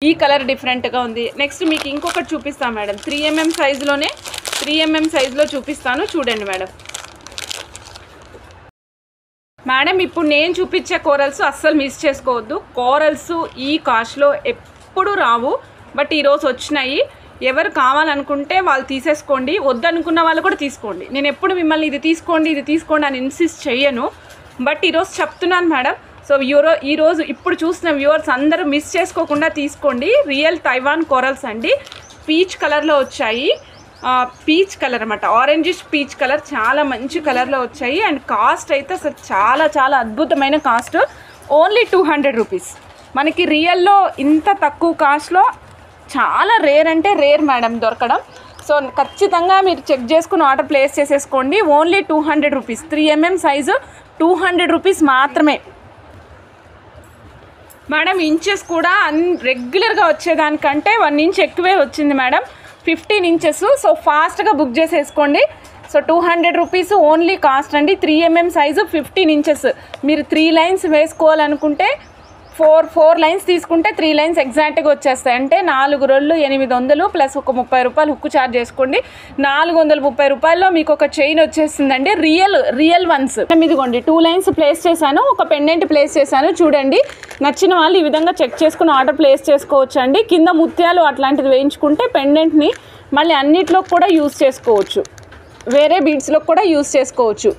ఈ కలర్ డిఫరెంట్గా ఉంది. నెక్స్ట్ మీకు ఇంకొకటి చూపిస్తాను మేడం, 3mm సైజులోనే 3mm సైజులో చూపిస్తాను చూడండి మేడం. మేడం ఇప్పుడు నేను చూపించే కోరల్స్ అస్సలు మిస్ చేసుకోవద్దు. కోరల్స్ ఈ కాస్ట్లో ఎప్పుడు రావు, బట్ ఈరోజు వచ్చినాయి. ఎవరు కావాలనుకుంటే వాళ్ళు తీసేసుకోండి, వద్దనుకున్న వాళ్ళు కూడా తీసుకోండి. నేను ఎప్పుడు మిమ్మల్ని ఇది తీసుకోండి అని ఇన్సిస్ట్ చేయను, బట్ ఈరోజు చెప్తున్నాను మేడం. సో ఈరోజు ఇప్పుడు చూసిన వ్యూవర్స్ అందరూ మిస్ చేసుకోకుండా తీసుకోండి. రియల్ తైవాన్ కోరల్స్ అండి, పీచ్ కలర్లో వచ్చాయి. పీచ్ కలర్ అనమాట, ఆరెంజిష్ పీచ్ కలర్, చాలా మంచి కలర్లో వచ్చాయి. అండ్ కాస్ట్ అయితే అసలు చాలా అద్భుతమైన కాస్ట్, ఓన్లీ 200 రూపీస్. మనకి రియల్లో ఇంత తక్కువ కాస్ట్లో చాలా రేర్ అంటే రేర్ మేడం దొరకడం. సో ఖచ్చితంగా మీరు చెక్ చేసుకుని ఆర్డర్ ప్లేస్ చేసేసుకోండి. Only 200 rupees, 3mm size 200 rupees మాత్రమే మేడం. ఇంచెస్ కూడా రెగ్యులర్గా వచ్చేదానికంటే 1 ఇంచ్ ఎక్కువే వచ్చింది మేడం, 15 ఇంచెస్. సో ఫాస్ట్గా బుక్ చేసేసుకోండి. సో 200 రూపీస్ ఓన్లీ కాస్ట్ అండి. 3mm size 15 inches. మీరు 3 లైన్స్ వేసుకోవాలనుకుంటే 4 లైన్స్ తీసుకుంటే 3 లైన్స్ ఎగ్జాక్ట్గా వచ్చేస్తాయి. అంటే 4 రోళ్ళు 800 ప్లస్ ఒక 30 రూపాయలు హుక్కు ఛార్జ్ చేసుకోండి. 430 రూపాయల్లో మీకు ఒక చైన్ వచ్చేస్తుందండి, రియల్ వన్స్. ఇదిగోండి 2 లైన్స్ ప్లేస్ చేశాను, ఒక పెండెంట్ ప్లేస్ చేశాను చూడండి. నచ్చిన వాళ్ళు ఈ విధంగా చెక్ చేసుకుని ఆర్డర్ ప్లేస్ చేసుకోవచ్చు అండి. కింద ముత్యాలు అట్లాంటిది వేయించుకుంటే పెండెంట్ని మళ్ళీ అన్నిట్లో కూడా యూజ్ చేసుకోవచ్చు, వేరే బీడ్స్లో కూడా యూజ్ చేసుకోవచ్చు.